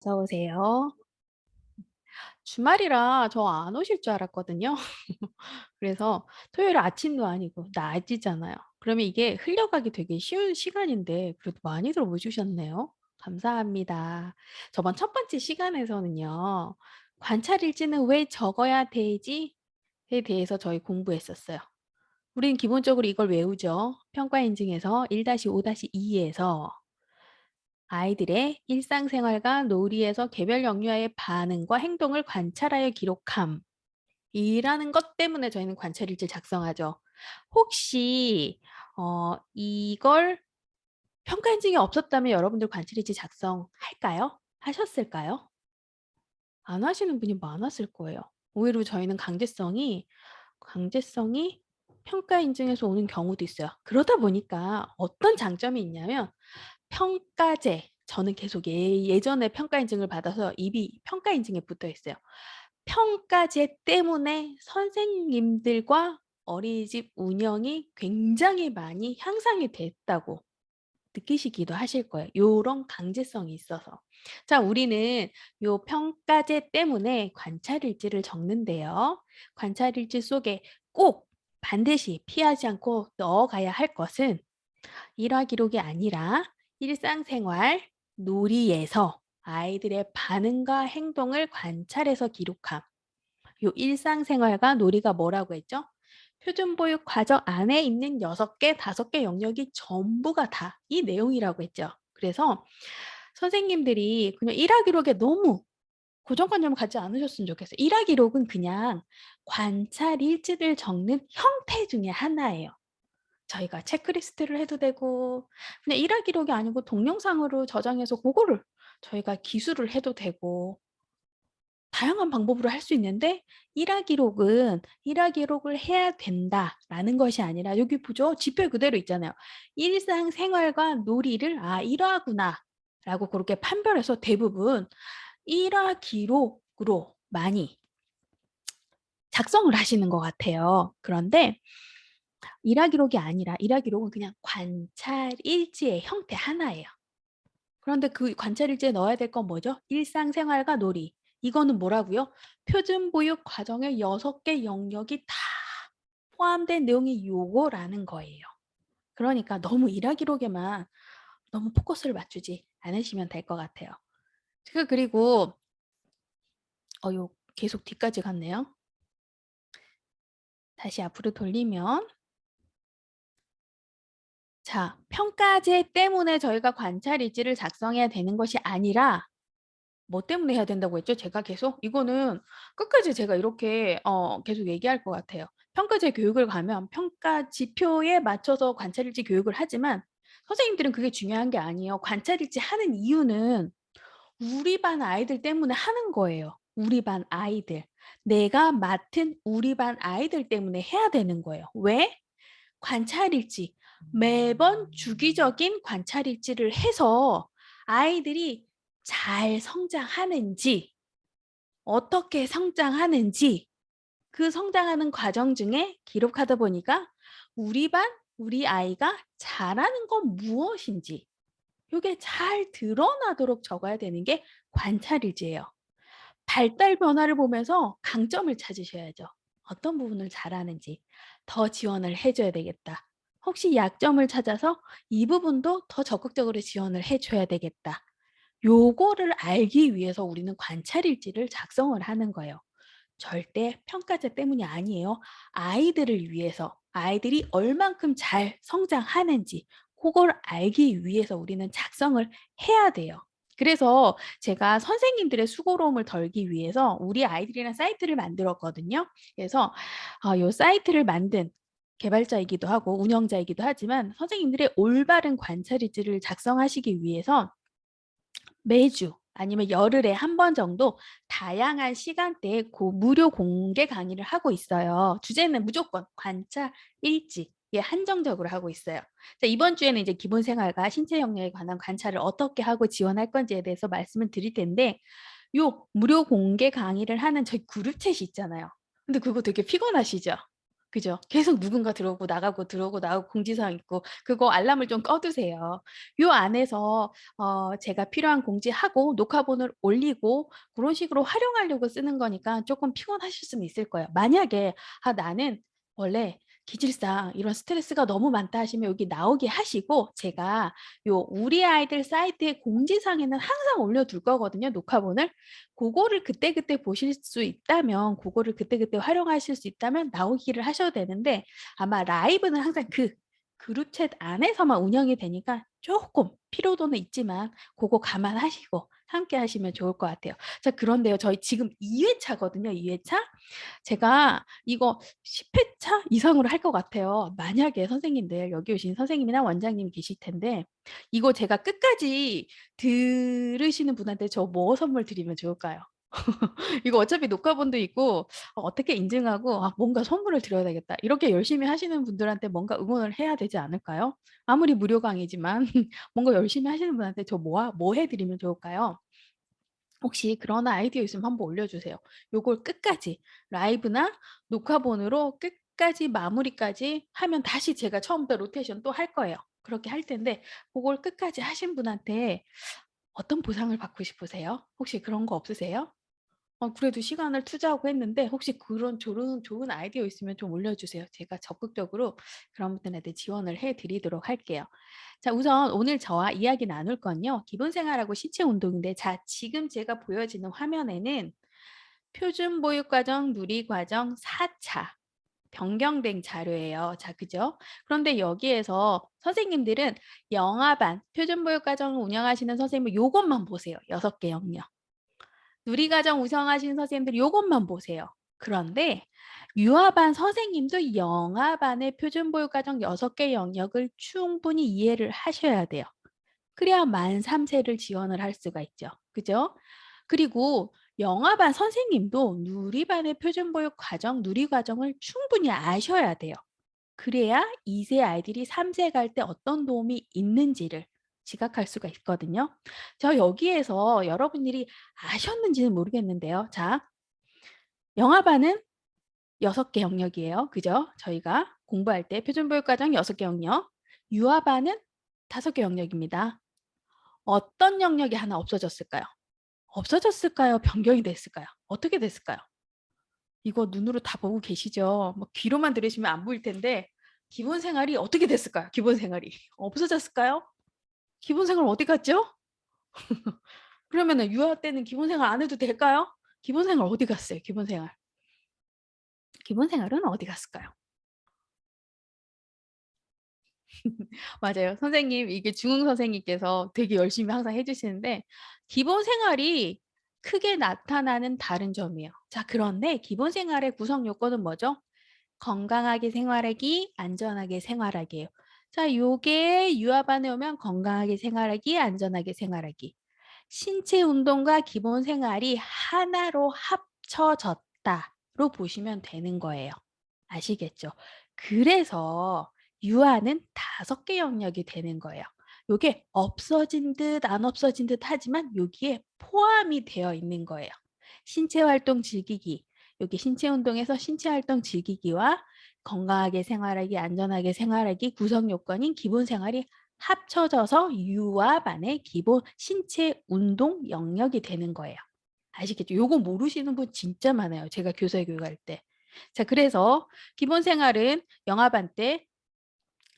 어서 오세요. 주말이라 저 안 오실 줄 알았거든요. 그래서 토요일 아침도 아니고 낮이잖아요. 그러면 이게 흘려가기 되게 쉬운 시간인데 그래도 많이들 오주셨네요. 감사합니다. 저번 첫 번째 시간에서는요. 관찰 일지는 왜 적어야 되지?에 대해서 저희 공부했었어요. 우리는 기본적으로 이걸 외우죠. 평가 인증에서 1-5-2에서 아이들의 일상생활과 놀이에서 개별 영유아의 반응과 행동을 관찰하여 기록함. 이라는 것 때문에 저희는 관찰일지를 작성하죠. 혹시 이걸 평가 인증이 없었다면 여러분들 관찰일지 작성할까요? 하셨을까요? 안 하시는 분이 많았을 거예요. 오히려 저희는 강제성이 평가 인증에서 오는 경우도 있어요. 그러다 보니까 어떤 장점이 있냐면 평가제 저는 계속 예전에 평가 인증을 받아서 입이 평가 인증에 붙어 있어요. 평가제 때문에 선생님들과 어린이집 운영이 굉장히 많이 향상이 됐다고 느끼시기도 하실 거예요. 요런 강제성이 있어서. 자, 우리는 요 평가제 때문에 관찰일지를 적는데요. 관찰일지 속에 꼭 반드시 피하지 않고 넣어가야 할 것은 일화 기록이 아니라 일상생활, 놀이에서 아이들의 반응과 행동을 관찰해서 기록함. 요 일상생활과 놀이가 뭐라고 했죠? 표준보육 과정 안에 있는 6개, 5개 영역이 전부가 다 이 내용이라고 했죠. 그래서 선생님들이 그냥 일화 기록에 너무 고정관념을 갖지 않으셨으면 좋겠어요. 일화 기록은 그냥 관찰 일지를 적는 형태 중에 하나예요. 저희가 체크리스트를 해도 되고 그냥 일화 기록이 아니고 동영상으로 저장해서 그거를 저희가 기술을 해도 되고 다양한 방법으로 할 수 있는데 일화 기록은 일화 기록을 해야 된다라는 것이 아니라 여기 보죠. 지표 그대로 있잖아요. 일상생활과 놀이를 1화구나라고 그렇게 판별해서 대부분 일화 기록으로 많이 작성을 하시는 것 같아요. 그런데 일화 기록이 아니라 일화 기록은 그냥 관찰 일지의 형태 하나예요. 그런데 그 관찰 일지에 넣어야 될 건 뭐죠? 일상생활과 놀이. 이거는 뭐라고요? 표준보육 과정의 6개 영역이 다 포함된 내용이 요거라는 거예요. 그러니까 너무 일화 기록에만 너무 포커스를 맞추지 않으시면 될 것 같아요. 그리고 요 계속 뒤까지 갔네요. 다시 앞으로 돌리면 자, 평가제 때문에 저희가 관찰 일지를 작성해야 되는 것이 아니라 뭐 때문에 해야 된다고 했죠? 제가 계속? 이거는 끝까지 제가 이렇게 계속 얘기할 것 같아요. 평가제 교육을 가면 평가 지표에 맞춰서 관찰일지 교육을 하지만 선생님들은 그게 중요한 게 아니에요. 관찰일지 하는 이유는 우리 반 아이들 때문에 하는 거예요. 우리 반 아이들. 내가 맡은 우리 반 아이들 때문에 해야 되는 거예요. 왜? 관찰일지. 매번 주기적인 관찰일지를 해서 아이들이 잘 성장하는지, 어떻게 성장하는지, 그 성장하는 과정 중에 기록하다 보니까 우리 반, 우리 아이가 잘하는 건 무엇인지, 이게 잘 드러나도록 적어야 되는 게 관찰일지예요. 발달 변화를 보면서 강점을 찾으셔야죠. 어떤 부분을 잘하는지 더 지원을 해줘야 되겠다. 혹시 약점을 찾아서 이 부분도 더 적극적으로 지원을 해줘야 되겠다. 요거를 알기 위해서 우리는 관찰일지를 작성을 하는 거예요. 절대 평가제 때문이 아니에요. 아이들을 위해서 아이들이 얼만큼 잘 성장하는지 그걸 알기 위해서 우리는 작성을 해야 돼요. 그래서 제가 선생님들의 수고로움을 덜기 위해서 우리 아이들이랑 사이트를 만들었거든요. 그래서 요 사이트를 만든 개발자이기도 하고 운영자이기도 하지만 선생님들의 올바른 관찰일지를 작성하시기 위해서 매주 아니면 열흘에 한 번 정도 다양한 시간대에 무료 공개 강의를 하고 있어요. 주제는 무조건 관찰 일지에 한정적으로 하고 있어요. 자, 이번 주에는 이제 기본 생활과 신체 영역에 관한 관찰을 어떻게 하고 지원할 건지에 대해서 말씀을 드릴 텐데 요 무료 공개 강의를 하는 저희 그룹 챗이 있잖아요. 근데 그거 되게 피곤하시죠? 그죠? 계속 누군가 들어오고 나가고 들어오고 나가고 공지사항 있고 그거 알람을 좀 꺼 두세요. 요 안에서 제가 필요한 공지하고 녹화본을 올리고 고런 식으로 활용하려고 쓰는 거니까 쪼끔 피곤하실 수는 있을 거예요. 만약에 '아 나는 원래 기질상 이런 스트레스가 너무 많다.' 하시면 여기 나오게 하시고 제가 요 우리 아이들 사이트의 공지사항에는 항상 올려 둘 거거든요, 녹화본을. 고거를 그때그때 보실 수 있다면 고거를 그때그때 활용하실 수 있다면 나오기를 하셔도 되는데 아마 라이브는 항상 그 그룹 챗 안에서만 운영이 되니까 쪼끔 피로도는 있지만 고거 감안하시고 함께 하시면 좋을 것 같아요. 자 그런데요. 저희 지금 2 회차거든요, 2 회차. 제가 이거 10 회차 이상으로 할 것 같아요. 만약에 선생님들 여기 오신 선생님이나 원장님이 계실 텐데 이거 제가 끝까지 들으시는 분한테 저 뭐 선물 드리면 좋을까요? 이거 어차피 녹화본도 있고 어떻게 인증하고 '아 뭔가 선물을 드려야 되겠다.' 이렇게 열심히 하시는 분들한테 뭔가 응원을 해야 되지 않을까요? 아무리 무료 강의지만 뭔가 열심히 하시는 분한테 저 뭐 해 드리면 좋을까요? 혹시 그런 아이디어 있으면 한번 올려주세요. 요걸 끝까지 라이브나 녹화본으로 끝까지 마무리까지 하면 다시 제가 처음부터 로테이션 또 할 거예요. 그렇게 할 텐데 고걸 끝까지 하신 분한테 어떤 보상을 받고 싶으세요? 혹시 그런 거 없으세요? 그래도 시간을 투자하고 했는데 혹시 그런 좋은 아이디어 있으면 좀 올려주세요. 제가 적극적으로 그런 분들한테 지원을 해 드리도록 할게요. 자 우선 오늘 저와 이야기 나눌 건요. 기본생활하고 신체 운동인데 자 지금 제가 보여지는 화면에는 표준보육과정 누리과정 4 차 변경된 자료예요. 자 그죠? 그런데 여기에서 선생님들은 영아반 표준보육과정을 운영하시는 선생님은 요것만 보세요. 6개 영역. 누리과정 운영하시는 선생님들 요것만 보세요. 그런데 유아반 선생님도 영아반의 표준보육과정 6개 영역을 충분히 이해를 하셔야 돼요. 그래야 만 3 세를 지원을 할 수가 있죠. 그죠? 그리고 영아반 선생님도 누리반의 표준보육 과정, 누리과정을 충분히 아셔야 돼요. 그래야 2세 아이들이 3세 갈 때 어떤 도움이 있는지를 지각할 수가 있거든요. 저 여기에서 여러분들이 아셨는지는 모르겠는데요. 자, 영아반은 6개 영역이에요. 그죠? 저희가 공부할 때 표준보육과정 6개 영역, 유아반은 5개 영역입니다. 어떤 영역이 하나 없어졌을까요? 없어졌을까요? 변경이 됐을까요? 어떻게 됐을까요? 이거 눈으로 다 보고 계시죠? 뭐 귀로만 들으시면 안 보일 텐데 기본 생활이 어떻게 됐을까요? 기본 생활이 없어졌을까요? 기본 생활 어디 갔죠? 그러면은 유아 때는 기본 생활 안 해도 될까요? 기본 생활 어디 갔어요? 기본 생활. 기본 생활은 어디 갔을까요? 맞아요. 선생님 이게 중흥 선생님께서 되게 열심히 항상 해 주시는데 기본 생활이 크게 나타나는 다른 점이에요. 자 그런데 기본 생활의 구성 요건은 뭐죠? 건강하게 생활하기, 안전하게 생활하기예요. 자 요게 유아반에 오면 건강하게 생활하기, 안전하게 생활하기. 신체 운동과 기본 생활이 하나로 합쳐졌다로 보시면 되는 거예요. 아시겠죠? 그래서 유아는 5개 영역이 되는 거예요. 요게 없어진 듯 안 없어진 듯 하지만 여기에 포함이 되어 있는 거예요. 신체 활동 즐기기. 여기 신체 운동에서 신체 활동 즐기기와 건강하게 생활하기, 안전하게 생활하기 구성 요건인 기본 생활이 합쳐져서 유아반의 기본 신체 운동 영역이 되는 거예요. 아시겠죠? 요거 모르시는 분 진짜 많아요. 제가 교사 교육할 때. 자 그래서 기본 생활은 영아반 때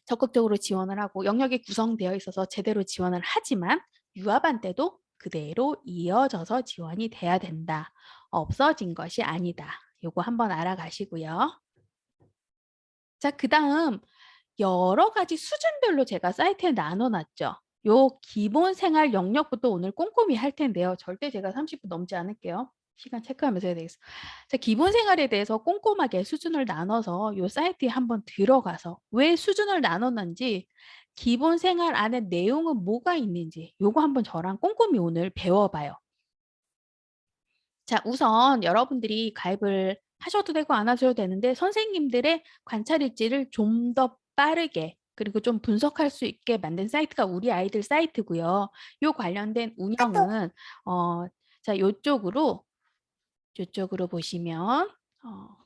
적극적으로 지원을 하고 영역이 구성되어 있어서 제대로 지원을 하지만 유아반 때도 그대로 이어져서 지원이 돼야 된다. 없어진 것이 아니다. 요거 한번 알아가시고요. 자 그다음 여러 가지 수준별로 제가 사이트에 나눠 놨죠. 요 기본 생활 영역부터 오늘 꼼꼼히 할 텐데요. 절대 제가 30분 넘지 않을게요. 시간 체크하면서 해야 되겠어. 자, 기본 생활에 대해서 꼼꼼하게 수준을 나눠서 요 사이트에 한번 들어가서 왜 수준을 나눠 놨는지 기본 생활 안에 내용은 뭐가 있는지 요거 한번 저랑 꼼꼼히 오늘 배워 봐요. 자, 우선 여러분들이 가입을 하셔도 되고 안 하셔도 되는데 선생님들의 관찰 일지를 좀 더 빠르게 그리고 좀 분석할 수 있게 만든 사이트가 우리 아이들 사이트고요. 요 관련된 운영은 자, 요쪽으로 보시면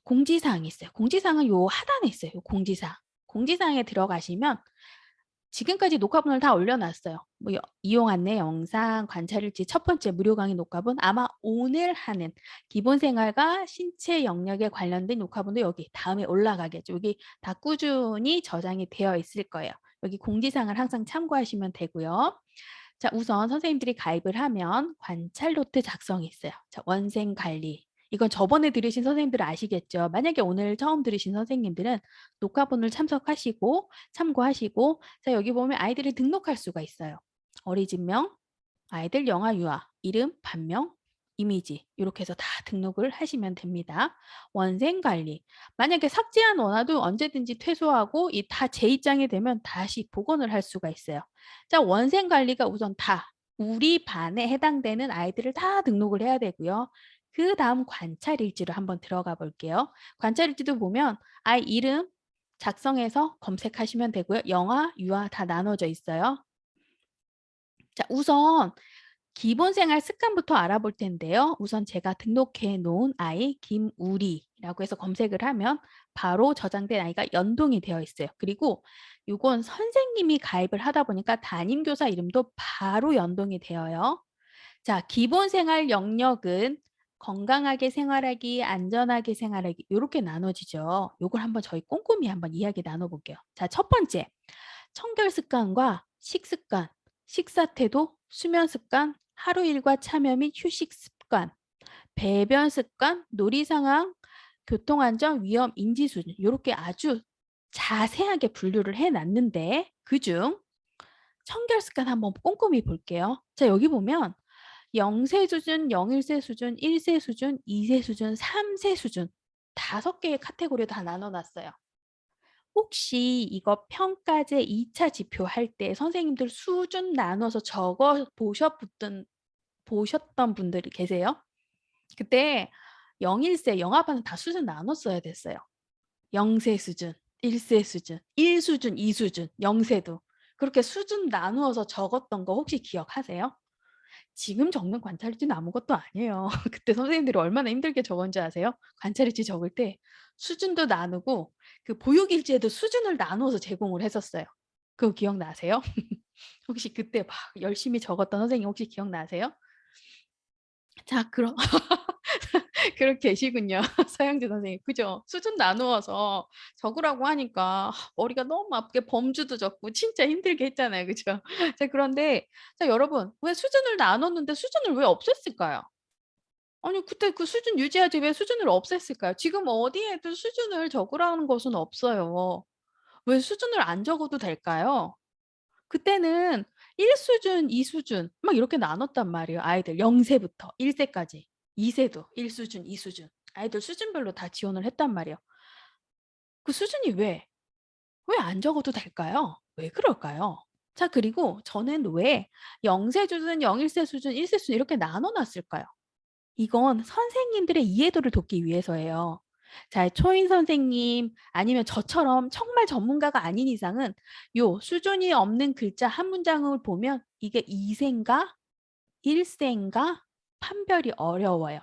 공지사항이 있어요. 공지사항은 요 하단에 있어요. 요 공지사항. 공지사항에 들어가시면 지금까지 녹화본을 다 올려놨어요. 뭐 이용 안내 영상, 관찰일지 첫 번째 무료 강의 녹화본 아마 오늘 하는 기본생활과 신체 영역에 관련된 녹화본도 여기 다음에 올라가겠죠. 여기 다 꾸준히 저장이 되어 있을 거예요. 여기 공지사항을 항상 참고하시면 되고요. 자, 우선 선생님들이 가입을 하면 관찰 노트 작성이 있어요. 자, 원생 관리. 이건 저번에 들으신 선생님들은 아시겠죠? 만약에 오늘 처음 들으신 선생님들은 녹화본을 참석하시고 참고하시고 자, 여기 보면 아이들을 등록할 수가 있어요. 어린이집명, 아이들 영아 유아, 이름, 반명, 이미지 이렇게 해서 다 등록을 하시면 됩니다. 원생 관리. 만약에 삭제한 원화도 언제든지 퇴소하고 이 다 재입장이 되면 다시 복원을 할 수가 있어요. 자, 원생 관리가 우선 다 우리 반에 해당되는 아이들을 다 등록을 해야 되고요. 그 다음 관찰 일지로 한번 들어가 볼게요. 관찰 일지도 보면 아이 이름 작성해서 검색하시면 되고요. 영아, 유아 다 나눠져 있어요. 자, 우선 기본 생활 습관부터 알아볼 텐데요. 우선 제가 등록해 놓은 아이 김우리라고 해서 검색을 하면 바로 저장된 아이가 연동이 되어 있어요. 그리고 이건 선생님이 가입을 하다 보니까 담임교사 이름도 바로 연동이 되어요. 자, 기본 생활 영역은 건강하게 생활하기, 안전하게 생활하기 이렇게 나눠지죠. 이걸 한번 저희 꼼꼼히 한번 이야기 나눠볼게요. 자, 첫 번째, 청결 습관과 식습관, 식사 태도, 수면 습관, 하루 일과 참여 및 휴식 습관, 배변 습관, 놀이 상황, 교통 안전, 위험 인지 수준 이렇게 아주 자세하게 분류를 해놨는데 그중 청결 습관 한번 꼼꼼히 볼게요. 자, 여기 보면 0세 수준, 0일세 수준, 1세 수준, 2세 수준, 3세 수준 5개의 카테고리로 다 나눠놨어요. 혹시 이거 평가제 2차 지표 할 때 선생님들 수준 나눠서 적어 보셨던 분들이 계세요? 그때 0일세 영아반은 다 수준 나눴어야 됐어요. 0세 수준, 1세 수준, 1수준, 2수준, 0세도 그렇게 수준 나누어서 적었던 거 혹시 기억하세요? 지금 적는 관찰일지는 아무것도 아니에요. 그때 선생님들이 얼마나 힘들게 적었는지 아세요? 관찰일지 적을 때 수준도 나누고 그 보육일지에도 수준을 나누어서 제공을 했었어요. 그거 기억나세요? 혹시 그때 막 열심히 적었던 선생님 혹시 기억나세요? 자, 그럼 그렇게 계시군요. 서영주 선생님. 그죠? 수준 나누어서 적으라고 하니까 머리가 너무 아프게 범주도 적고 진짜 힘들게 했잖아요. 그죠? 자, 그런데 자, 여러분 왜 수준을 나눴는데 수준을 왜 없앴을까요? 아니 그때 그 수준 유지하지 왜 수준을 없앴을까요? 지금 어디에도 수준을 적으라는 것은 없어요. 왜 수준을 안 적어도 될까요? 그때는 1 수준, 2 수준 막 이렇게 나눴단 말이에요. 아이들 0 세부터 1 세까지. 2 세도 1 수준, 2 수준. 아이들 수준별로 다 지원을 했단 말이에요. 그 수준이 왜 안 적어도 될까요? 왜 그럴까요? 자, 그리고 저는 왜 0 세 수준, 0 1세 수준, 1세 수준 이렇게 나눠 놨을까요? 이건 선생님들의 이해도를 돕기 위해서예요. 자, 초인 선생님 아니면 저처럼 정말 전문가가 아닌 이상은 요 수준이 없는 글자 한 문장을 보면 이게 2세인가 1세인가 판별이 어려워요.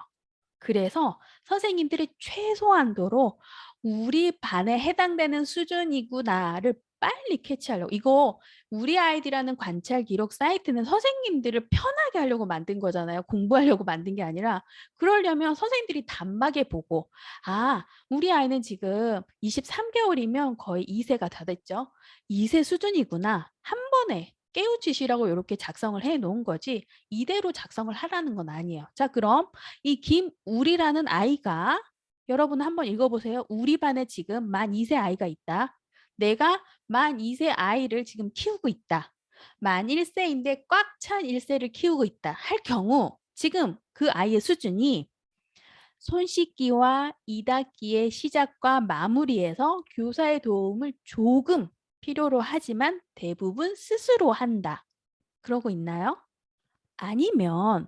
그래서 선생님들이 최소한도로 우리 반에 해당되는 수준이구나를 빨리 캐치하려고 이거 우리 아이디라는 관찰 기록 사이트는 선생님들을 편하게 하려고 만든 거잖아요. 공부하려고 만든 게 아니라 그러려면 선생님들이 단박에 보고 아 우리 아이는 지금 23개월이면 거의 2세가 다 됐죠. 2세 수준이구나. 한 번에 깨우치시라고 이렇게 작성을 해 놓은 거지 이대로 작성을 하라는 건 아니에요. 자, 그럼 이 김우리라는 아이가 여러분 한번 읽어보세요. 우리 반에 지금 만 2세 아이가 있다. 내가 만 2세 아이를 지금 키우고 있다. 만 1세인데 꽉 찬 1세를 키우고 있다. 할 경우 지금 그 아이의 수준이 손 씻기와 이닦기의 시작과 마무리에서 교사의 도움을 조금 필요로 하지만 대부분 스스로 한다. 그러고 있나요? 아니면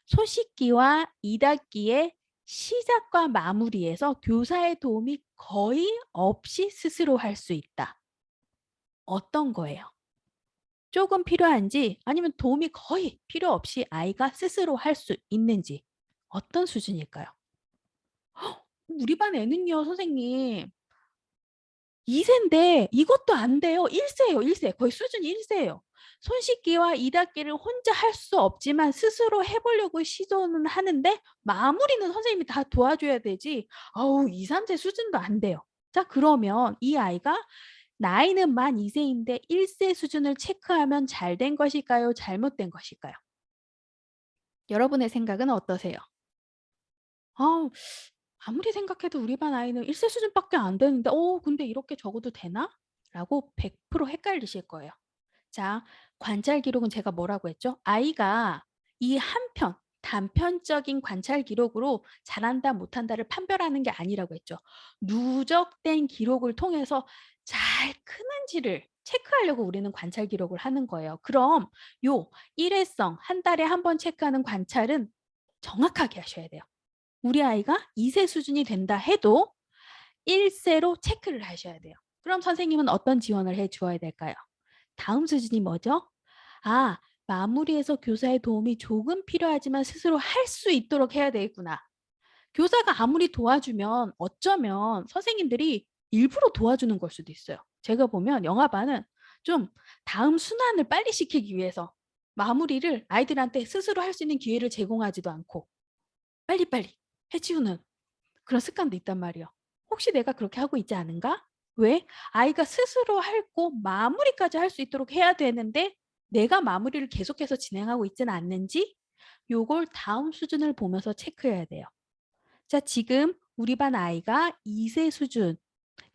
손 씻기와 이닦기의 시작과 마무리에서 교사의 도움이 거의 없이 스스로 할 수 있다. 어떤 거예요? 조금 필요한지 아니면 도움이 거의 필요 없이 아이가 스스로 할 수 있는지 어떤 수준일까요? 우리 반 애는요, 선생님. 2세인데 이것도 안 돼요. 1세예요, 1세. 거의 수준이 1세예요. 손 씻기와 이닦기를 혼자 할 수 없지만 스스로 해보려고 시도는 하는데 마무리는 선생님이 다 도와줘야 되지. 아우, 2, 3세 수준도 안 돼요. 자, 그러면 이 아이가 나이는 만 2세인데 1세 수준을 체크하면 잘 된 것일까요? 잘못된 것일까요? 여러분의 생각은 어떠세요? 아, 아무리 생각해도 우리 반 아이는 1세 수준밖에 안 되는데 근데 이렇게 적어도 되나? 라고 100% 헷갈리실 거예요. 자, 관찰 기록은 제가 뭐라고 했죠? 아이가 이 한편, 단편적인 관찰 기록으로 잘한다, 못한다를 판별하는 게 아니라고 했죠. 누적된 기록을 통해서 잘 크는지를 체크하려고 우리는 관찰 기록을 하는 거예요. 그럼 요 일회성, 한 달에 한 번 체크하는 관찰은 정확하게 하셔야 돼요. 우리 아이가 2세 수준이 된다 해도 1세로 체크를 하셔야 돼요. 그럼 선생님은 어떤 지원을 해 주어야 될까요? 다음 수준이 뭐죠? 아, 마무리해서 교사의 도움이 조금 필요하지만 스스로 할 수 있도록 해야 되겠구나. 교사가 아무리 도와주면 어쩌면 선생님들이 일부러 도와주는 걸 수도 있어요. 제가 보면 영화반은 좀 다음 순환을 빨리 시키기 위해서 마무리를 아이들한테 스스로 할 수 있는 기회를 제공하지도 않고 빨리빨리 해치우는 그런 습관도 있단 말이에요. 혹시 내가 그렇게 하고 있지 않은가? 왜? 아이가 스스로 하고 마무리까지 할 수 있도록 해야 되는데 내가 마무리를 계속해서 진행하고 있지는 않는지 요걸 다음 수준을 보면서 체크해야 돼요. 자, 지금 우리 반 아이가 2세 수준,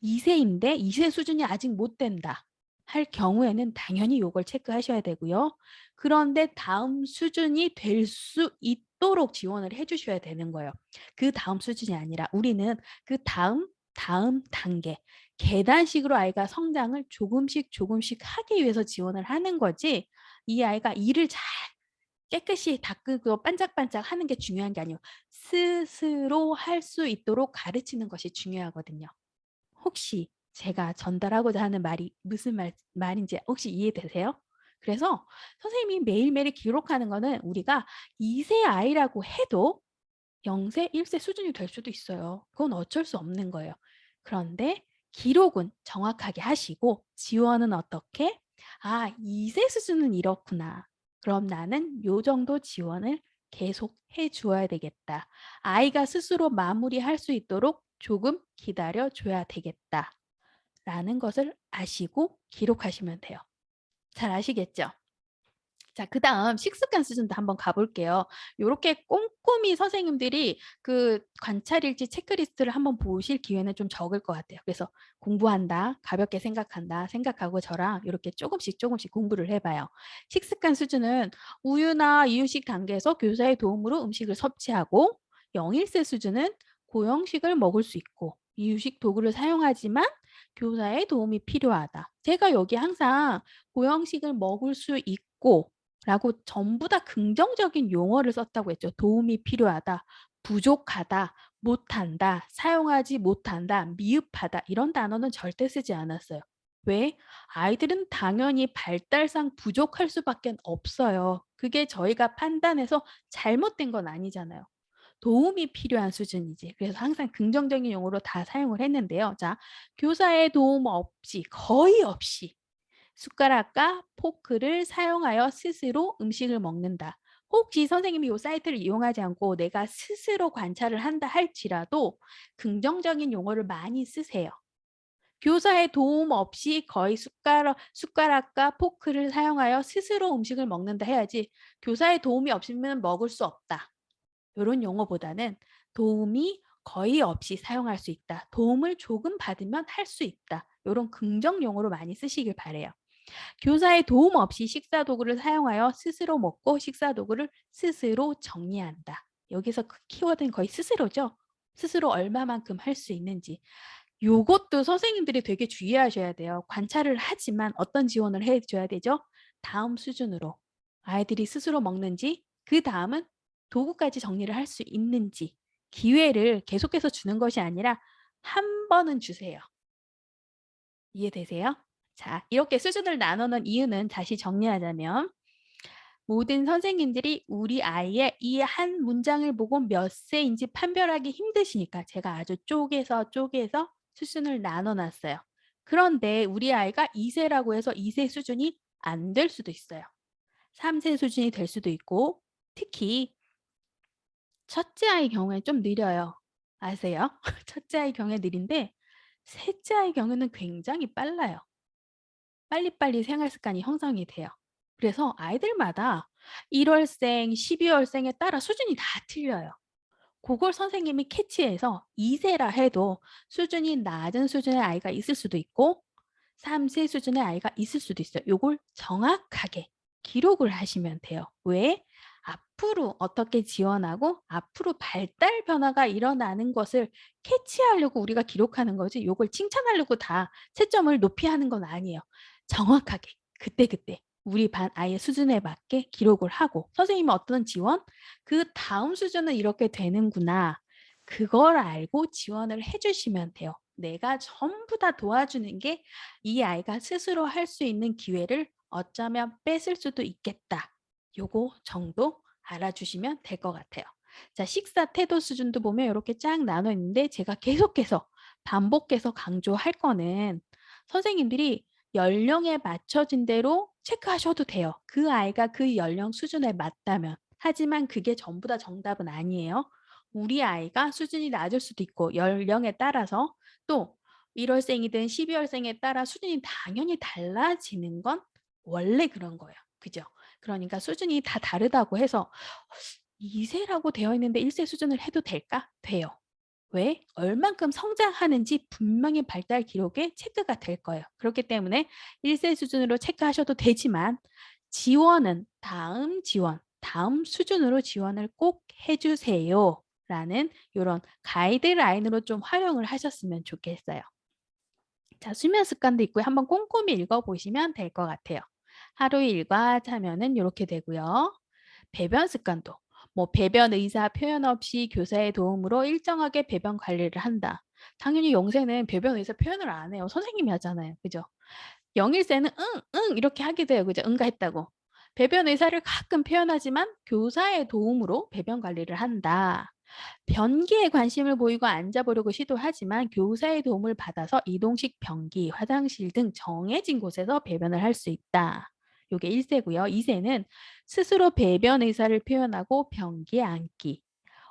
2세인데 2세 수준이 아직 못 된다 할 경우에는 당연히 요걸 체크하셔야 되고요. 그런데 다음 수준이 될 수 있도록 지원을 해 주셔야 되는 거예요. 그 다음 수준이 아니라 우리는 그 다음 단계, 계단식으로 아이가 성장을 조금씩 조금씩 하기 위해서 지원을 하는 거지 이 아이가 일을 잘 깨끗이 닦고 반짝반짝 하는 게 중요한 게 아니에요. 스스로 할 수 있도록 가르치는 것이 중요하거든요. 혹시 제가 전달하고자 하는 말이 무슨 말인지 혹시 이해되세요? 그래서 선생님이 매일매일 기록하는 거는 우리가 2세 아이라고 해도 0세, 1세 수준이 될 수도 있어요. 그건 어쩔 수 없는 거예요. 그런데 기록은 정확하게 하시고 지원은 어떻게? 아, 2세 수준은 이렇구나. 그럼 나는 요 정도 지원을 계속 해 주어야 되겠다. 아이가 스스로 마무리할 수 있도록 조금 기다려 줘야 되겠다. 라는 것을 아시고 기록하시면 돼요. 잘 아시겠죠? 자, 그다음 식습관 수준도 한번 가볼게요. 요렇게 꼼꼼히 선생님들이 그 관찰일지 체크리스트를 한번 보실 기회는 좀 적을 것 같아요. 그래서 공부한다, 가볍게 생각한다, 생각하고 저랑 요렇게 조금씩 조금씩 공부를 해봐요. 식습관 수준은 우유나 이유식 단계에서 교사의 도움으로 음식을 섭취하고 0일세 수준은 고형식을 먹을 수 있고 이유식 도구를 사용하지만 교사의 도움이 필요하다. 제가 여기 항상 고형식을 먹을 수 있고 라고 전부 다 긍정적인 용어를 썼다고 했죠. 도움이 필요하다, 부족하다, 못한다, 사용하지 못한다, 미흡하다 이런 단어는 절대 쓰지 않았어요. 왜? 아이들은 당연히 발달상 부족할 수밖에 없어요. 그게 저희가 판단해서 잘못된 건 아니잖아요. 도움이 필요한 수준이지. 그래서 항상 긍정적인 용어로 다 사용을 했는데요. 자, 교사의 도움 없이, 거의 없이 숟가락과 포크를 사용하여 스스로 음식을 먹는다. 혹시 선생님이 이 사이트를 이용하지 않고 내가 스스로 관찰을 한다 할지라도 긍정적인 용어를 많이 쓰세요. 교사의 도움 없이 거의 숟가락과 포크를 사용하여 스스로 음식을 먹는다 해야지 교사의 도움이 없으면 먹을 수 없다. 이런 용어보다는 도움이 거의 없이 사용할 수 있다. 도움을 조금 받으면 할 수 있다. 이런 긍정 용어로 많이 쓰시길 바래요. 교사의 도움 없이 식사 도구를 사용하여 스스로 먹고 식사 도구를 스스로 정리한다. 여기서 그 키워드는 거의 스스로죠. 스스로 얼마만큼 할 수 있는지. 요것도 선생님들이 되게 주의하셔야 돼요. 관찰을 하지만 어떤 지원을 해줘야 되죠? 다음 수준으로 아이들이 스스로 먹는지, 그 다음은 도구까지 정리를 할 수 있는지 기회를 계속해서 주는 것이 아니라 한 번은 주세요. 이해되세요? 자, 이렇게 수준을 나누는 이유는 다시 정리하자면 모든 선생님들이 우리 아이의 이 한 문장을 보고 몇 세인지 판별하기 힘드시니까 제가 아주 쪼개서 수준을 나눠 놨어요. 그런데 우리 아이가 2 세라고 해서 2세 수준이 안 될 수도 있어요. 3세 수준이 될 수도 있고 특히 첫째 아이 경우에 좀 느려요. 아세요? 첫째 아이 경우에 느린데 셋째 아이 경우에는 굉장히 빨라요. 빨리빨리 생활 습관이 형성이 돼요. 그래서 아이들마다 1 월생, 12 월생에 따라 수준이 다 틀려요. 고걸 선생님이 캐치해서 2 세라 해도 수준이 낮은 수준의 아이가 있을 수도 있고 3세 수준의 아이가 있을 수도 있어요. 요걸 정확하게 기록을 하시면 돼요. 왜? 앞으로 어떻게 지원하고 앞으로 발달 변화가 일어나는 것을 캐치하려고 우리가 기록하는 거지 요걸 칭찬하려고 다 채점을 높이 하는 건 아니에요. 정확하게 그때그때 우리 반 아이의 수준에 맞게 기록을 하고 선생님이 어떤 지원? 그다음 수준은 이렇게 되는구나. 그걸 알고 지원을 해 주시면 돼요. 내가 전부 다 도와주는 게 이 아이가 스스로 할 수 있는 기회를 어쩌면 뺏을 수도 있겠다. 요거 정도 알아주시면 될 것 같아요. 자, 식사 태도 수준도 보면 이렇게 쫙 나눠 있는데 제가 계속해서 반복해서 강조할 거는 선생님들이 연령에 맞춰진 대로 체크하셔도 돼요. 그 아이가 그 연령 수준에 맞다면. 하지만 그게 전부 다 정답은 아니에요. 우리 아이가 수준이 낮을 수도 있고 연령에 따라서 또 1 월생이든 12 월생에 따라 수준이 당연히 달라지는 건 원래 그런 거예요. 그죠? 그러니까 수준이 다 다르다고 해서 2 세라고 되어 있는데 1세 수준을 해도 될까? 돼요. 왜? 얼만큼 성장하는지 분명히 발달 기록에 체크가 될 거예요. 그렇기 때문에 1세 수준으로 체크하셔도 되지만 지원은 다음 지원, 다음 수준으로 지원을 꼭 해 주세요라는 요런 가이드라인으로 좀 활용을 하셨으면 좋겠어요. 자, 수면 습관도 있고요. 한번 꼼꼼히 읽어 보시면 될 것 같아요. 하루 일과 하면은 요렇게 되고요. 배변 습관도 뭐 배변 의사 표현 없이 교사의 도움으로 일정하게 배변 관리를 한다. 당연히 0 세는 배변 의사 표현을 안 해요. 선생님이 하잖아요. 그죠? 0 1 세는 "응, 응." 이렇게 하게 돼요. 그죠? 응가했다고. 배변 의사를 가끔 표현하지만 교사의 도움으로 배변 관리를 한다. 변기에 관심을 보이고 앉아보려고 시도하지만 교사의 도움을 받아서 이동식 변기, 화장실 등 정해진 곳에서 배변을 할 수 있다. 요게 1 세고요. 2 세는 스스로 배변 의사를 표현하고 변기에 앉기,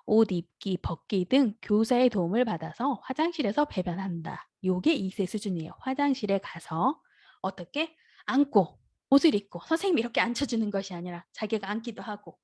옷 입기, 벗기 등 교사의 도움을 받아서 화장실에서 배변한다. 요게 2세 수준이에요. 화장실에 가서 어떻게? 앉고 옷을 입고 선생님이 이렇게 앉혀주는 것이 아니라 자기가 앉기도 하고.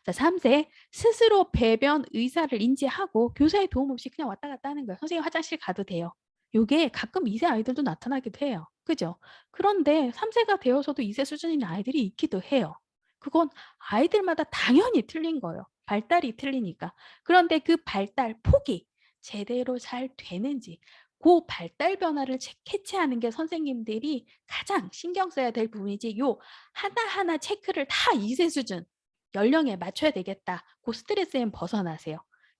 자, 3 세 스스로 배변 의사를 인지하고 교사의 도움 없이 그냥 왔다 갔다 하는 거예요. 선생님 화장실 가도 돼요. 요게 가끔 2세 아이들도 나타나기도 해요. 그죠? 그런데 3 세가 되어서도 2세 수준인 아이들이 있기도 해요. 그건 아이들마다 당연히 틀린 거예요. 발달이 틀리니까. 그런데 그 발달 폭이 제대로 잘 되는지 고 발달 변화를 캐치하는 게 선생님들이 가장 신경 써야 될 부분이지 요 하나하나 체크를 다 2세 수준 연령에 맞춰야 되겠다. 고 스트레스엔 벗어나세요.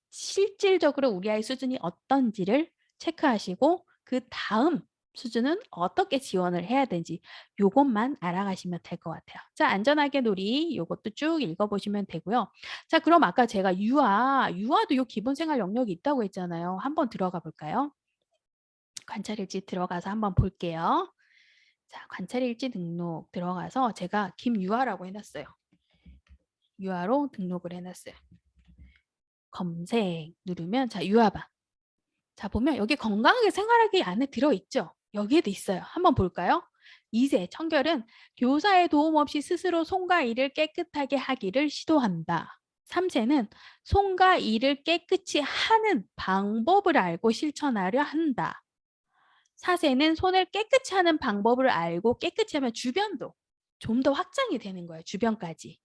실질적으로 우리 아이 수준이 어떤지를 체크하시고 그다음 수준은 어떻게 지원을 해야 되는지 요것만 알아가시면 될 것 같아요. 자, 안전하게 놀이 요것도 쭉 읽어 보시면 되고요. 자, 그럼 아까 제가 유아도 요 기본 생활 영역이 있다고 했잖아요. 한번 들어가 볼까요? 관찰일지 들어가서 한번 볼게요. 자, 관찰일지 등록 들어가서 제가 김유아라고 해 놨어요. 유아로 등록을 해 놨어요. 검색 누르면 자, 유아반. 자, 보면 여기 건강하게 생활하기 안에 들어 있죠? 여기에도 있어요. 한번 볼까요? 2세 청결은 교사의 도움 없이 스스로 손과 이를 깨끗하게 하기를 시도한다. 3 세는 손과 이를 깨끗이 하는 방법을 알고 실천하려 한다. 4 세는 손을 깨끗이 하는 방법을 알고 깨끗이 하면 주변도 좀 더 확장이 되는 거예요, 주변까지.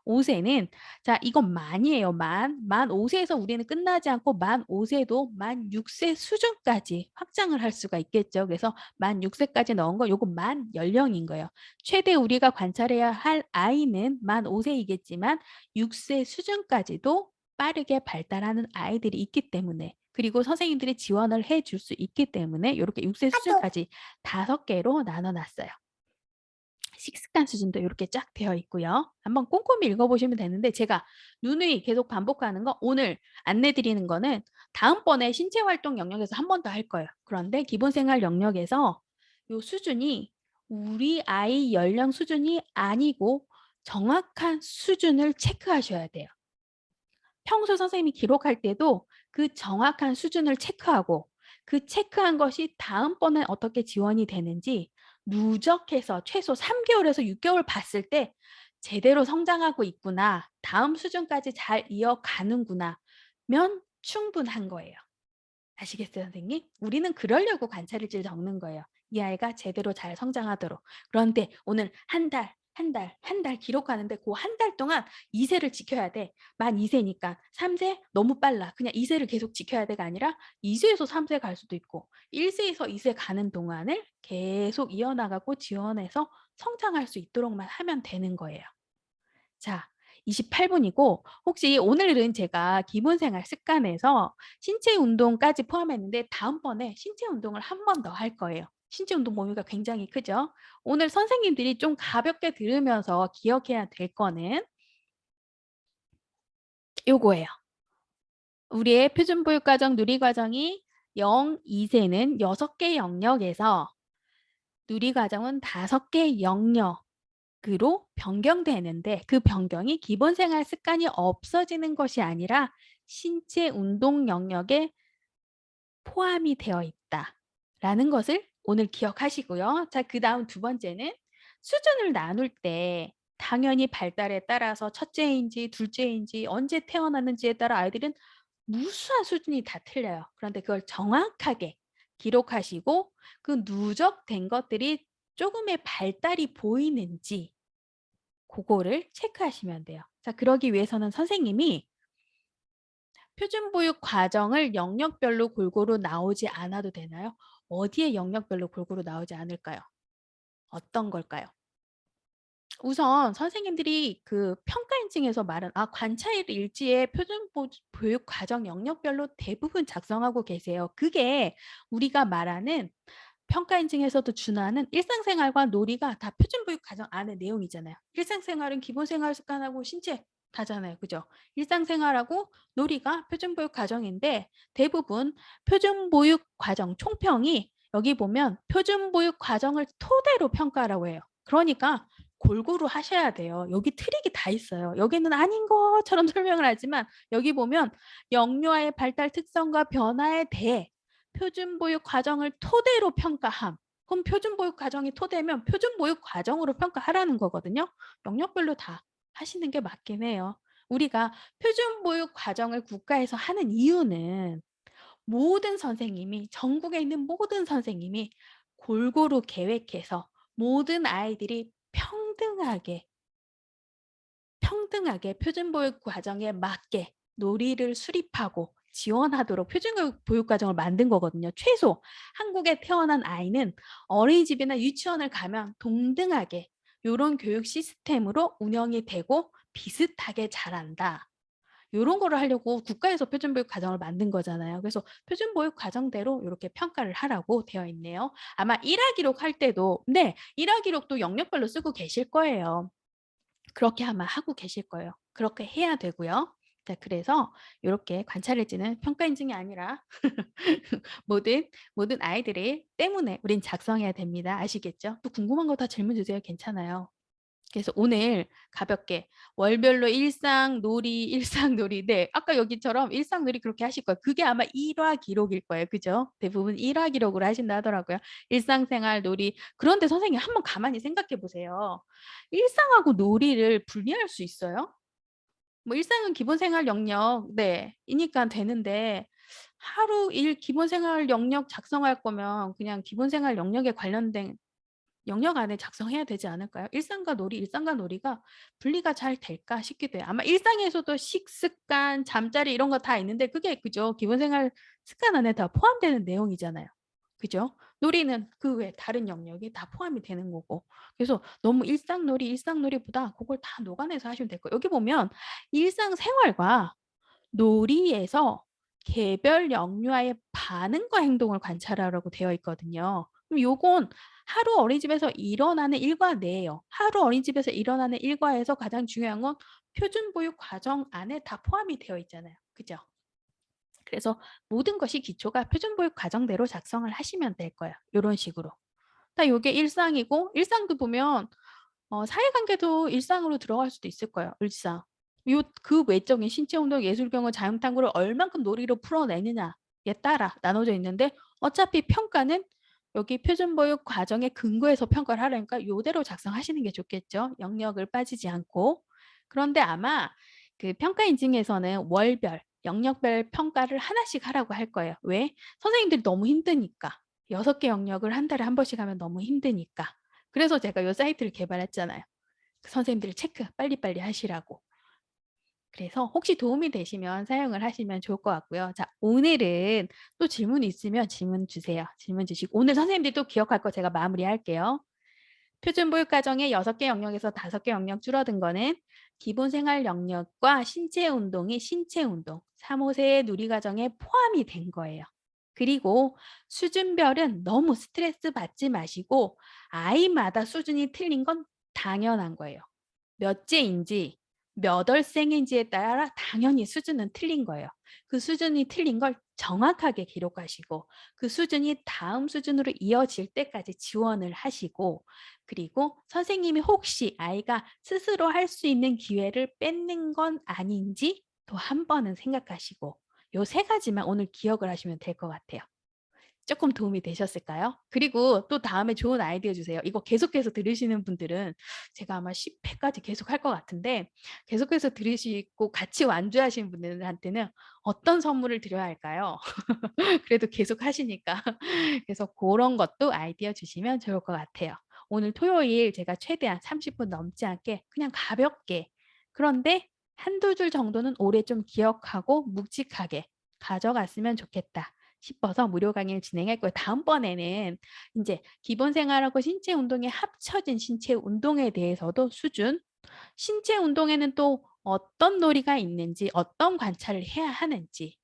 5 세는 자, 이건 만이에요, 만. 만 5 세에서 우리는 끝나지 않고 만 5 세도 만 6세 수준까지 확장을 할 수가 있겠죠. 그래서 만 6 세까지 넣은 거 요거 만 연령인 거예요. 최대 우리가 관찰해야 할 아이는 만 5 세이겠지만 6세 수준까지도 빠르게 발달하는 아이들이 있기 때문에 그리고 선생님들이 지원을 해줄 수 있기 때문에 요렇게 6세 수준까지 5 개로 나눠 놨어요. 식습관 수준도 이렇게 쫙 되어 있고요. 한번 꼼꼼히 읽어보시면 되는데 제가 누누이 계속 반복하는 거 오늘 안내 드리는 거는 다음번에 신체 활동 영역에서 한 번 더 할 거예요. 그런데 기본 생활 영역에서 요 수준이 우리 아이 연령 수준이 아니고 정확한 수준을 체크하셔야 돼요. 평소 선생님이 기록할 때도 그 정확한 수준을 체크하고 그 체크한 것이 다음번에 어떻게 지원이 되는지 누적해서 최소 3개월에서 6개월 봤을 때 '제대로 성장하고 있구나. 다음 수준까지 잘 이어가는구나.' 면 충분한 거예요. 아시겠어요, 선생님? 우리는 그러려고 관찰일지를 적는 거예요. 이 아이가 제대로 잘 성장하도록. 그런데 오늘 한 달, 한 달, 한 달 기록하는데 그 한 달 동안 2 세를 지켜야 돼. 만 2 세니까 3 세 너무 빨라. 그냥 2 세를 계속 지켜야 돼가 아니라 2 세에서 3세 갈 수도 있고 1 세에서 2세 가는 동안을 계속 이어나가고 지원해서 성장할 수 있도록만 하면 되는 거예요. 자, 28 분이고 혹시 오늘은 제가 기본 생활 습관에서 신체 운동까지 포함했는데 다음번에 신체 운동을 한 번 더 할 거예요. 신체 운동 범위가 굉장히 크죠. 오늘 선생님들이 좀 가볍게 들으면서 기억해야 될 거는 요거예요. 우리의 표준보육과정 누리과정이 0, 2 세는 6개 영역에서 누리과정은 5개 영역 으로 변경되는데 그 변경이 기본 생활 습관이 없어지는 것이 아니라 신체 운동 영역에 포함이 되어 있다라는 것을 오늘 기억하시고요. 자, 그다음 두 번째는 수준을 나눌 때 당연히 발달에 따라서 첫째인지 둘째인지 언제 태어났는지에 따라 아이들은 무수한 수준이 다 틀려요. 그런데 그걸 정확하게 기록하시고 그 누적된 것들이 조금의 발달이 보이는지 고거를 체크하시면 돼요. 자, 그러기 위해서는 선생님이 표준보육 과정을 영역별로 골고루 나오지 않아도 되나요? 어디에 영역별로 골고루 나오지 않을까요? 어떤 걸까요? 우선 선생님들이 그 평가 인증에서 말한 관찰 일지에 보육 과정 영역별로 대부분 작성하고 계세요. 그게 우리가 말하는 평가 인증에서도 준하는 일상생활과 놀이가 다 표준보육 과정 안에 내용이잖아요. 일상생활은 기본생활 습관하고 신체 다잖아요. 그죠? 일상생활하고 놀이가 표준보육 과정인데 대부분 표준보육 과정 총평이 여기 보면 표준보육 과정을 토대로 평가라고 해요. 그러니까 골고루 하셔야 돼요. 여기 트릭이 다 있어요. 여기는 아닌 것처럼 설명을 하지만 여기 보면 영유아의 발달 특성과 변화에 대해 표준보육 과정을 토대로 평가함. 그럼 표준보육 과정이 토대면 표준보육 과정으로 평가하라는 거거든요. 영역별로 다 하시는 게 맞긴 해요. 우리가 표준보육 과정을 국가에서 하는 이유는 모든 선생님이 전국에 있는 모든 선생님이 골고루 계획해서 모든 아이들이 평등하게 표준보육 과정에 맞게 놀이를 수립하고 지원하도록 표준보육 과정을 만든 거거든요. 최소 한국에 태어난 아이는 어린이집이나 유치원을 가면 동등하게 이런 교육 시스템으로 운영이 되고 비슷하게 자란다. 요런 거를 하려고 국가에서 표준보육 과정을 만든 거잖아요. 그래서 표준보육 과정대로 이렇게 평가를 하라고 되어 있네요. 아마 1화 기록할 때도 네, 1화 기록도 영역별로 쓰고 계실 거예요. 그렇게 아마 하고 계실 거예요. 그렇게 해야 되고요. 자, 그래서 요렇게 관찰일지는 평가 인증이 아니라 모든 아이들이 때문에 우린 작성해야 됩니다. 아시겠죠? 또 궁금한 거 다 질문 주세요. 괜찮아요. 그래서 오늘 가볍게 월별로 일상놀이, 일상놀이. 네. 아까 여기처럼 일상놀이 그렇게 하실 거예요. 그게 아마 1화 기록일 거예요. 그죠? 대부분 1화 기록으로 하신다 하더라고요. 일상생활, 놀이. 그런데 선생님 한번 가만히 생각해 보세요. 일상하고 놀이를 분리할 수 있어요? 뭐 일상은 기본 생활 영역 네. 이니까 되는데 하루 일 기본 생활 영역 작성할 거면 그냥 기본 생활 영역에 관련된 영역 안에 작성해야 되지 않을까요? 일상과 놀이가 분리가 잘 될까 싶기도 해요. 아마 일상에서도 식습관, 잠자리 이런 거 다 있는데 그게 그죠? 기본 생활 습관 안에 다 포함되는 내용이잖아요. 그죠? 놀이는 그 외 다른 영역이 다 포함이 되는 거고. 그래서 너무 일상놀이보다 그걸 다 녹아내서 하시면 될 거예요. 여기 보면 일상생활과 놀이에서 개별 영유아의 반응과 행동을 관찰하라고 되어 있거든요. 그럼 요건 하루 어린이집에서 일어나는 일과 내예요. 하루 어린이집에서 일어나는 일과에서 가장 중요한 건 표준 보육 과정 안에 다 포함이 되어 있잖아요. 그죠? 그래서 모든 것이 기초가 표준 보육 과정대로 작성을 하시면 될 거예요. 요런 식으로. 딱 요게 일상이고 일상도 보면 사회관계도 일상으로 들어갈 수도 있을 거예요, 일상. 요 그 외적인 신체운동, 예술경험, 자유탐구를 얼만큼 놀이로 풀어내느냐에 따라 나눠져 있는데 어차피 평가는 여기 표준보육 과정에 근거해서 평가를 하려니까 요대로 작성하시는 게 좋겠죠. 영역을 빠지지 않고. 그런데 아마 그 평가 인증에서는 월별, 영역별 평가를 하나씩 하라고 할 거예요. 왜? 선생님들이 너무 힘드니까. 6개 영역을 한 달에 한 번씩 하면 너무 힘드니까. 그래서 제가 요 사이트를 개발했잖아요. 선생님들 체크 빨리빨리 하시라고. 그래서 혹시 도움이 되시면 사용을 하시면 좋을 것 같고요. 자, 오늘은 또 질문 있으면 질문 주세요. 질문 주시고 오늘 선생님들이 또 기억할 거 제가 마무리할게요. 표준보육과정의 6개 영역에서 5개 영역 줄어든 거는 기본생활 영역과 신체운동이 신체운동, 3, 5세의 누리과정에 포함이 된 거예요. 그리고 수준별은 너무 스트레스 받지 마시고 아이마다 수준이 틀린 건 당연한 거예요. 몇째인지 몇 월생인지에 따라 당연히 수준은 틀린 거예요. 그 수준이 틀린 걸 정확하게 기록하시고 그 수준이 다음 수준으로 이어질 때까지 지원을 하시고 그리고 선생님이 혹시 아이가 스스로 할 수 있는 기회를 뺏는 건 아닌지 또 한 번은 생각하시고 요 3가지만 오늘 기억을 하시면 될 것 같아요. 조금 도움이 되셨을까요? 그리고 또 다음에 좋은 아이디어 주세요. 이거 계속해서 들으시는 분들은 제가 아마 10회까지 계속 할 것 같은데 계속해서 들으시고 같이 완주하시는 분들한테는 어떤 선물을 드려야 할까요? 그래도 계속 하시니까. 그래서 그런 것도 아이디어 주시면 좋을 것 같아요. 오늘 토요일 제가 최대한 30분 넘지 않게 그냥 가볍게 그런데 한두 줄 정도는 오래 좀 기억하고 묵직하게 가져갔으면 좋겠다. 싶어서 무료 강의를 진행할 거예요. 다음번에는 이제 기본 생활하고 신체 운동에 합쳐진 신체 운동에 대해서도 수준, 신체 운동에는 또 어떤 놀이가 있는지, 어떤 관찰을 해야 하는지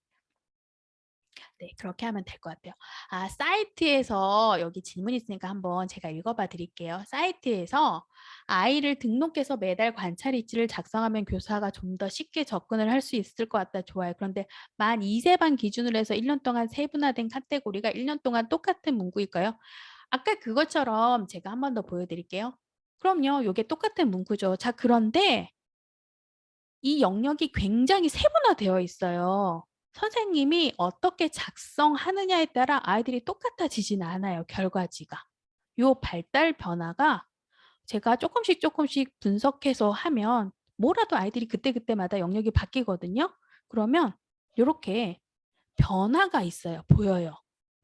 네, 그렇게 하면 될 것 같아요. 아, 사이트에서 여기 질문 있으니까 한번 제가 읽어봐 드릴게요. 사이트에서 아이를 등록해서 매달 관찰 일지를 작성하면 교사가 좀 더 쉽게 접근을 할 수 있을 것 같다. 좋아요. 그런데 만 2세반 기준으로 해서 1년 동안 세분화된 카테고리가 1년 동안 똑같은 문구일까요? 아까 그것처럼 제가 한 번 더 보여드릴게요. 그럼요. 이게 똑같은 문구죠. 자, 그런데 이 영역이 굉장히 세분화되어 있어요. 선생님이 어떻게 작성하느냐에 따라 아이들이 똑같아지진 않아요. 결과지가. 요 발달 변화가 제가 조금씩 분석해서 하면 뭐라도 아이들이 그때그때마다 영역이 바뀌거든요. 그러면 이렇게 변화가 있어요. 보여요.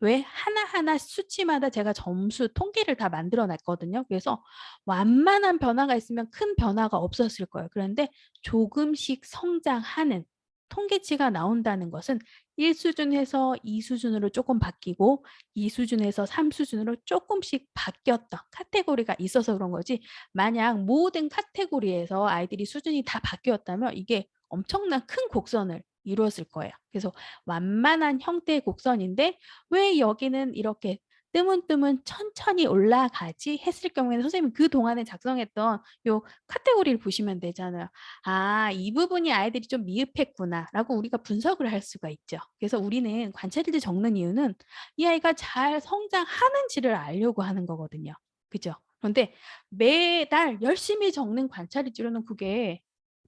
왜? 하나하나 수치마다 제가 점수 통계를 다 만들어 놨거든요. 그래서 완만한 변화가 있으면 큰 변화가 없었을 거예요. 그런데 조금씩 성장하는 통계치가 나온다는 것은 1수준에서 2수준으로 조금 바뀌고 2수준에서 3수준으로 조금씩 바뀌었던 카테고리가 있어서 그런 거지 만약 모든 카테고리에서 아이들이 수준이 다 바뀌었다면 이게 엄청난 큰 곡선을 이루었을 거예요. 그래서 완만한 형태의 곡선인데 왜 여기는 이렇게 뜨문뜨문 천천히 올라가지 했을 경우에는 선생님이 그동안에 작성했던 요 카테고리를 보시면 되잖아요. 아, 이 부분이 아이들이 좀 미흡했구나 라고 우리가 분석을 할 수가 있죠. 그래서 우리는 관찰일지 적는 이유는 이 아이가 잘 성장하는지를 알려고 하는 거거든요. 그죠? 그런데 매달 열심히 적는 관찰일지로는 그게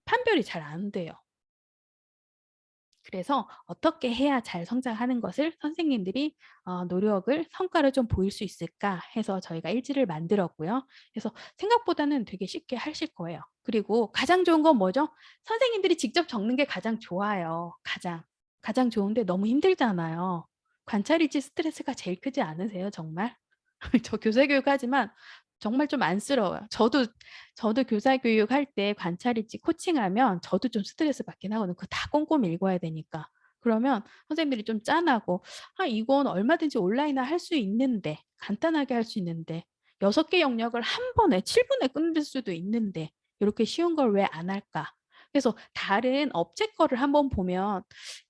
판별이 잘 안 돼요. 그래서 어떻게 해야 잘 성장하는 것을 선생님들이 노력을 성과를 좀 보일 수 있을까 해서 저희가 일지를 만들었고요. 그래서 생각보다는 되게 쉽게 하실 거예요. 그리고 가장 좋은 건 뭐죠? 선생님들이 직접 적는 게 가장 좋아요. 가장 좋은데 너무 힘들잖아요. 관찰일지 스트레스가 제일 크지 않으세요, 정말? 저 교사 교육하지만 정말 좀 안쓰러워요. 저도 교사 교육할 때 관찰일지 코칭하면 저도 좀 스트레스 받긴 하거든요. 그거 다 꼼꼼히 읽어야 되니까. 그러면 선생님들이 좀 짠하고 아 이건 얼마든지 온라인화 할 수 있는데 간단하게 할 수 있는데 6개 영역을 한 번에 7분에 끝낼 수도 있는데 이렇게 쉬운 걸 왜 안 할까? 그래서 다른 업체 거를 한번 보면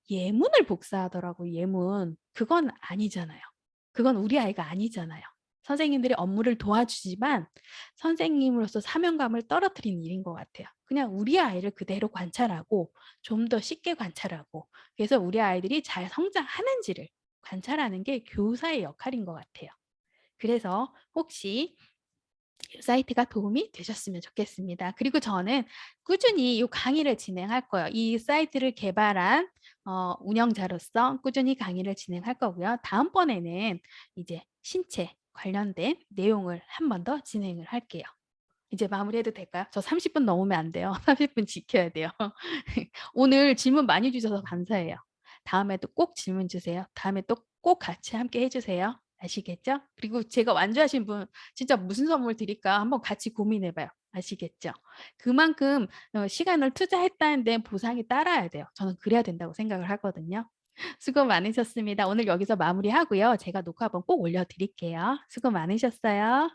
예문을 복사하더라고요. 예문. 그건 아니잖아요. 그건 우리 아이가 아니잖아요. 선생님들이 업무를 도와주지만 선생님으로서 사명감을 떨어뜨리는 일인 것 같아요. 그냥 우리 아이를 그대로 관찰하고 좀 더 쉽게 관찰하고 그래서 우리 아이들이 잘 성장하는지를 관찰하는 게 교사의 역할인 것 같아요. 그래서 혹시 이 사이트가 도움이 되셨으면 좋겠습니다. 그리고 저는 꾸준히 이 강의를 진행할 거예요. 이 사이트를 개발한 운영자로서 꾸준히 강의를 진행할 거고요. 다음번에는 이제 신체 관련된 내용을 한 번 더 진행을 할게요. 이제 마무리해도 될까요? 저 30분 넘으면 안 돼요. 30분 지켜야 돼요. 오늘 질문 많이 주셔서 감사해요. 다음에도 꼭 질문 주세요. 다음에 또 꼭 같이 함께 해 주세요. 아시겠죠? 그리고 제가 완주하신 분 진짜 무슨 선물 드릴까 한번 같이 고민해 봐요. 아시겠죠? 그만큼 시간을 투자했다는 데 보상이 따라야 돼요. 저는 그래야 된다고 생각을 하거든요. 수고 많으셨습니다. 오늘 여기서 마무리하고요. 제가 녹화본 꼭 올려 드릴게요. 수고 많으셨어요.